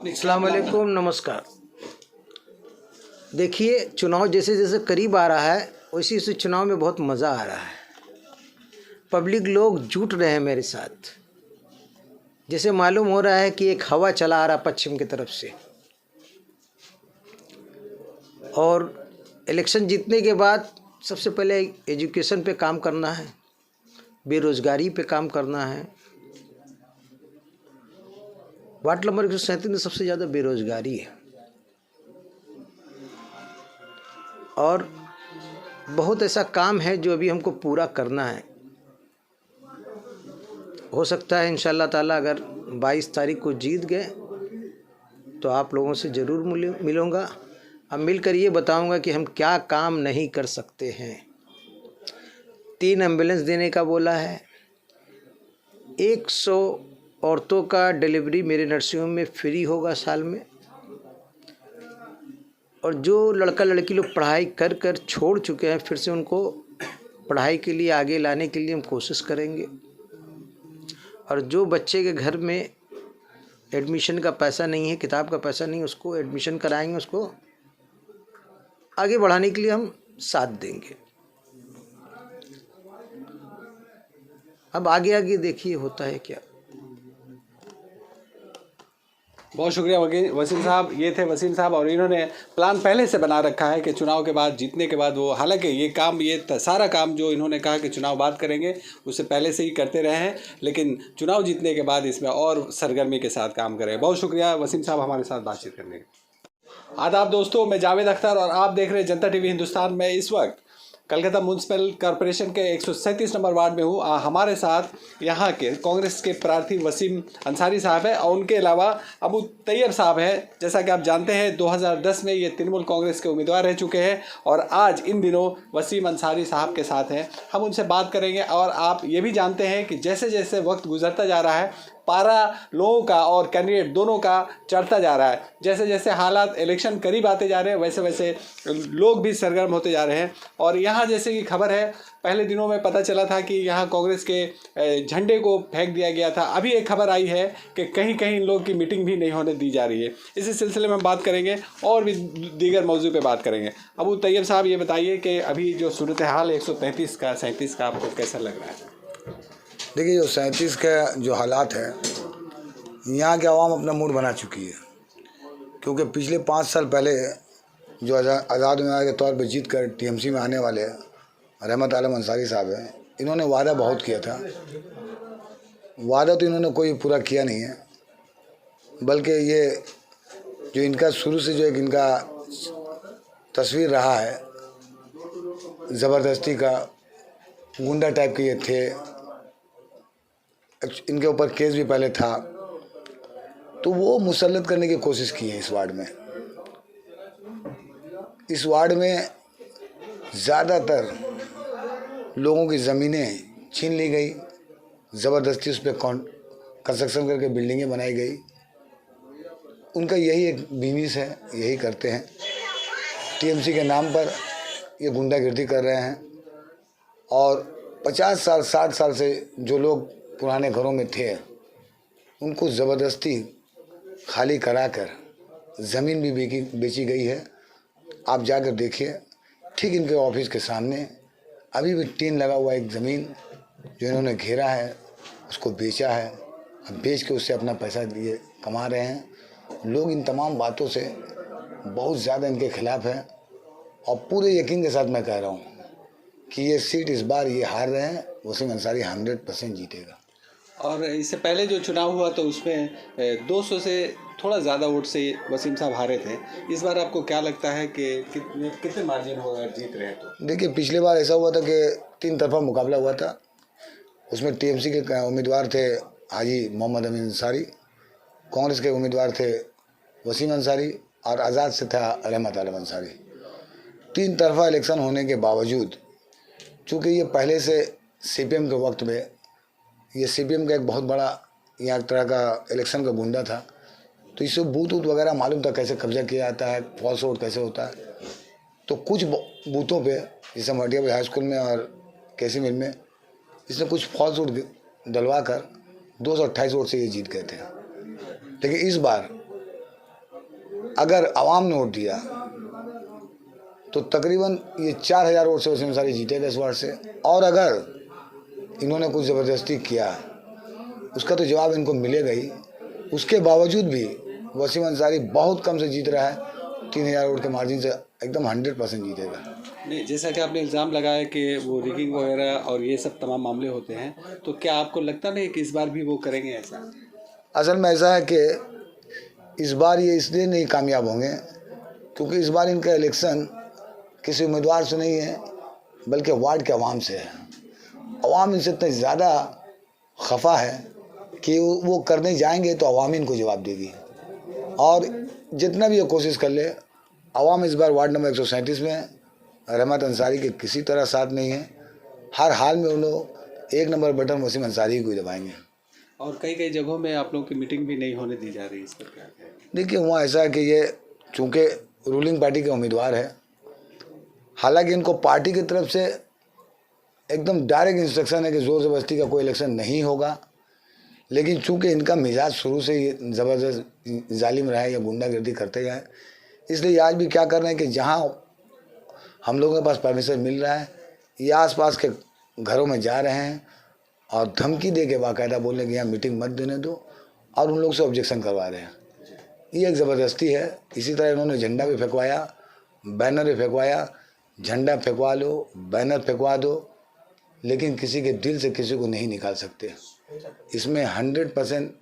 अस्सलाम वालेकुम, नमस्कार। देखिए, चुनाव जैसे जैसे करीब आ रहा है वैसे वैसे चुनाव में बहुत मज़ा आ रहा है। पब्लिक लोग जुट रहे हैं मेरे साथ। जैसे मालूम हो रहा है कि एक हवा चला आ रहा पश्चिम की तरफ से, और इलेक्शन जीतने के बाद सबसे पहले एजुकेशन पे काम करना है, बेरोज़गारी पे काम करना है। वार्ड नंबर 137 में सबसे ज़्यादा बेरोज़गारी है और बहुत ऐसा काम है जो अभी हमको पूरा करना है। हो सकता है इंशाअल्लाह ताला अगर 22 तारीख को जीत गए तो आप लोगों से ज़रूर मिलूँगा। अब मिलकर ये बताऊँगा कि हम क्या काम नहीं कर सकते हैं। 3 एम्बुलेंस देने का बोला है। 100 औरतों का डिलीवरी मेरे नर्सिंग होम में फ्री होगा साल में। और जो लड़का लड़की लोग पढ़ाई कर कर छोड़ चुके हैं फिर से उनको पढ़ाई के लिए आगे लाने के लिए हम कोशिश करेंगे। और जो बच्चे के घर में एडमिशन का पैसा नहीं है, किताब का पैसा नहीं, उसको एडमिशन कराएंगे, उसको आगे बढ़ाने के लिए हम साथ देंगे। अब आगे आगे देखिए होता है क्या। बहुत शुक्रिया वसीम साहब। ये थे वसीम साहब और इन्होंने प्लान पहले से बना रखा है कि चुनाव के बाद, जीतने के बाद वो, हालांकि ये सारा काम जो इन्होंने कहा कि चुनाव बाद करेंगे उससे पहले से ही करते रहे हैं, लेकिन चुनाव जीतने के बाद इसमें और सरगर्मी के साथ काम करें। बहुत शुक्रिया वसीम साहब हमारे साथ बातचीत करने के। आदाब दोस्तों, मैं जावेद अख्तर और आप देख रहे हैं जनता टीवी हिंदुस्तान में। इस वक्त कलकत्ता म्यूनसिपल कॉरपोरेशन के 137 नंबर वार्ड में हूँ। हमारे साथ यहाँ के कांग्रेस के प्रार्थी वसीम अंसारी साहब हैं और उनके अलावा अबू तैयब साहब हैं। जैसा कि आप जानते हैं 2010 में ये तृणमूल कांग्रेस के उम्मीदवार रह चुके हैं और आज इन दिनों वसीम अंसारी साहब के साथ हैं। हम उनसे बात करेंगे। और आप ये भी जानते हैं कि जैसे जैसे वक्त गुजरता जा रहा है पारा लोगों का और कैंडिडेट दोनों का चढ़ता जा रहा है। जैसे जैसे हालात इलेक्शन करीब आते जा रहे हैं वैसे वैसे लोग भी सरगर्म होते जा रहे हैं। और यहाँ जैसे कि खबर है, पहले दिनों में पता चला था कि यहाँ कांग्रेस के झंडे को फेंक दिया गया था। अभी एक खबर आई है कि कहीं कहीं इन लोगों की मीटिंग भी नहीं होने दी जा रही है। इसी सिलसिले में हम बात करेंगे और भी दीगर मौजू पे बात करेंगे। अबू तैयब साहब, ये बताइए कि अभी जो सूरत हाल 137 का आपको कैसा लग रहा है? देखिए, जो 37 का जो हालात है, यहाँ की आवाम अपना मूड बना चुकी है। क्योंकि पिछले 5 साल पहले जो आज़ाद उम्मीदवार के तौर पर जीत कर टीएमसी में आने वाले रहमत आलम अंसारी साहब हैं, इन्होंने वादा बहुत किया था। वादा तो इन्होंने कोई पूरा किया नहीं है, बल्कि ये जो इनका शुरू से जो एक इनका तस्वीर रहा है ज़बरदस्ती का, गुंडा टाइप के ये थे। इनके ऊपर केस भी पहले था, तो वो मुसल्लत करने की कोशिश की है इस वार्ड में। इस वार्ड में ज़्यादातर लोगों की ज़मीनें छीन ली गई, ज़बरदस्ती उस पर कंस्ट्रक्शन करके बिल्डिंगें बनाई गई। उनका यही एक बिजनेस है, यही करते हैं। टीएमसी के नाम पर ये गुंडागिर्दी कर रहे हैं। और 50 साल 60 साल से जो लोग पुराने घरों में थे उनको ज़बरदस्ती खाली कराकर ज़मीन भी बेची गई है। आप जाकर देखिए, ठीक इनके ऑफिस के सामने अभी भी टीन लगा हुआ एक ज़मीन जो इन्होंने घेरा है, उसको बेचा है। अब बेच के उससे अपना पैसा ये कमा रहे हैं। लोग इन तमाम बातों से बहुत ज़्यादा इनके ख़िलाफ़ हैं और पूरे यकीन के साथ मैं कह रहा हूँ कि ये सीट इस बार ये हार रहे हैं। वसीम अंसारी 100% जीतेगा। और इससे पहले जो चुनाव हुआ तो उसमें 200 से थोड़ा ज़्यादा वोट से वसीम साहब हारे थे। इस बार आपको क्या लगता है कि कितने मार्जिन होगा जीत रहे हैं? तो देखिए, पिछली बार ऐसा हुआ था कि 3 तरफा मुकाबला हुआ था। उसमें टीएमसी के उम्मीदवार थे हाजी मोहम्मद अमीन अंसारी, कांग्रेस के उम्मीदवार थे वसीम अंसारी और आज़ाद से था रहमत आलम अंसारी। 3 तरफा इलेक्शन होने के बावजूद, चूँकि ये पहले से सीपीएम के वक्त में, ये सीपीएम का एक बहुत बड़ा यहाँ तरह का इलेक्शन का गुंडा था, तो इससे बूथ वगैरह मालूम था कैसे कब्जा किया जाता है, फॉल्स वोट कैसे होता है। तो कुछ बूथों पे जैसे मटिया हाई स्कूल में और केसी मिल में इसने कुछ फॉल्स वोट डलवा कर 228 वोट से ये जीत गए थे। लेकिन इस बार अगर आवाम ने वोट दिया तो तकरीबन ये 4000 वोट से वसीम अंसारी जीतेगा इस वार्ड से। और अगर इन्होंने कुछ ज़बरदस्ती किया उसका तो जवाब इनको मिलेगा ही। उसके बावजूद भी वसीम अंसारी बहुत कम से जीत रहा है, 3000 वोट के मार्जिन से एकदम 100% जीतेगा। नहीं, जैसा कि आपने इल्ज़ाम लगाया कि वो रिगिंग वगैरह और ये सब तमाम मामले होते हैं, तो क्या आपको लगता नहीं कि इस बार भी वो करेंगे ऐसा? असल में ऐसा है कि इस बार ये इसलिए नहीं कामयाब होंगे क्योंकि इस बार इनका इलेक्शन किसी उम्मीदवार से नहीं है बल्कि वार्ड के अवाम से है। अवाम इनसे इतना ज़्यादा खफा है कि वो करने जाएंगे तो अवाम इनको जवाब देगी। और जितना भी ये कोशिश कर ले, अवाम इस बार वार्ड नंबर 137 में रहमत अंसारी के किसी तरह साथ नहीं है। हर हाल में उन लोग 1 नंबर बटन वसीम अंसारी को ही दबाएंगे। और कई कई जगहों में आप लोगों की मीटिंग भी नहीं होने दी जा रही है इस पर क्या कहें? देखिए, वहाँ ऐसा है कि ये चूँकि रूलिंग पार्टी के उम्मीदवार है, हालांकि इनको पार्टी की तरफ से एकदम डायरेक्ट इंस्ट्रक्शन है कि ज़ोर ज़बरदस्ती का कोई इलेक्शन नहीं होगा, लेकिन चूँकि इनका मिजाज शुरू से ही ज़बरदस्त जालिम रहा है या गुंडागर्दी करते गए, इसलिए आज भी क्या कर रहे हैं कि जहाँ हम लोगों के पास परमिशन मिल रहा है ये आसपास के घरों में जा रहे हैं और धमकी दे के बाकायदा बोलने कि यहाँ मीटिंग मत देने दो, और उन लोग से ऑब्जेक्शन करवा रहे हैं। ये एक ज़बरदस्ती है। इसी तरह इन्होंने झंडा भी फेंकवाया, बैनर भी फेंकवाया। झंडा फेंकवा लो, बैनर फेंकवा दो, लेकिन किसी के दिल से किसी को नहीं निकाल सकते। इसमें 100%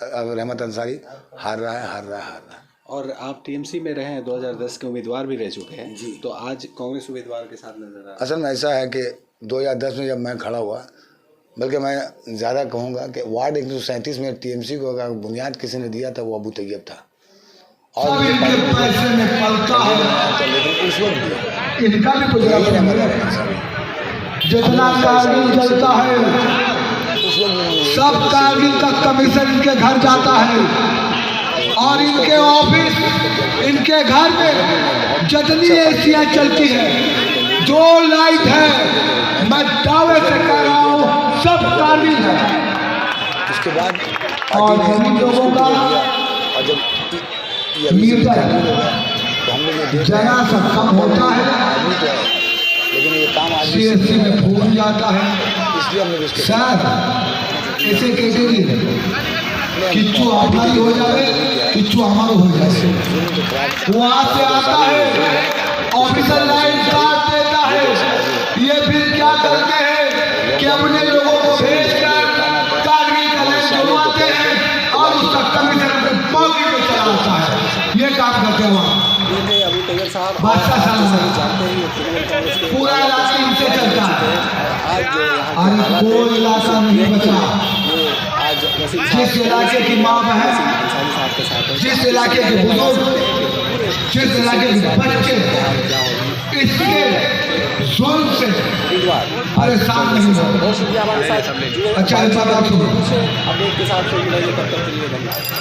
रहमत अंसारी हार रहा है। और आप टीएमसी में रहे हैं, 2010 के उम्मीदवार भी रह चुके हैं जी, तो आज कांग्रेस उम्मीदवार के साथ नजर आ रहा है। असल में ऐसा है कि 2010 में जब मैं खड़ा हुआ, बल्कि मैं ज़्यादा कहूँगा कि वार्ड 137 में टीएमसी को अगर बुनियाद किसी ने दिया था वो अबू तैयब था। और इनके पैसे में पलता है, लेकिन उस वक्त इनका भी कुछ जितना कारगिल चलता है सब कारगिल का कमीशन इनके घर जाता है, और इनके ऑफिस, इनके घर में जितनी एसियाँ चलती है, जो लाइट है, मैं दावे से कह रहा हूँ सब कारगिल है। उसके बाद और गरीब लोगों का और जब तो हम लोग जरा सा कम होता है, आदमी तो है, लेकिन ये काम आदमी सीएससी में फूल जाता है। इसलिए हमने उसके सर ऐसे कैसे किच्चू अपना ही हो जाए, किच्चू हमारा हो जाए। वहाँ से आता है, ऑफिसर लाइन काट देता है, ये फिर क्या करते हैं कि अपने लोगों को भेजकर कारगिल का लाइन जुड़वाते हैं और उसका कमीशन पॉकेट में चला जाता है। ये काम करते हैं वहाँ अबू तैयब साहब जानते हैं पूरा इलाका इनसे चलता है। आज जो अरे कोई इलाका नहीं बचा। जिस इलाके की माँ बहन, जिस इलाके के बुजुर्ग, जिस इलाके के बच्चे इसके जुल्म से परेशान नहीं हो। बहुत शुक्रिया हमारे साथ। अच्छा, अपडेट के साथ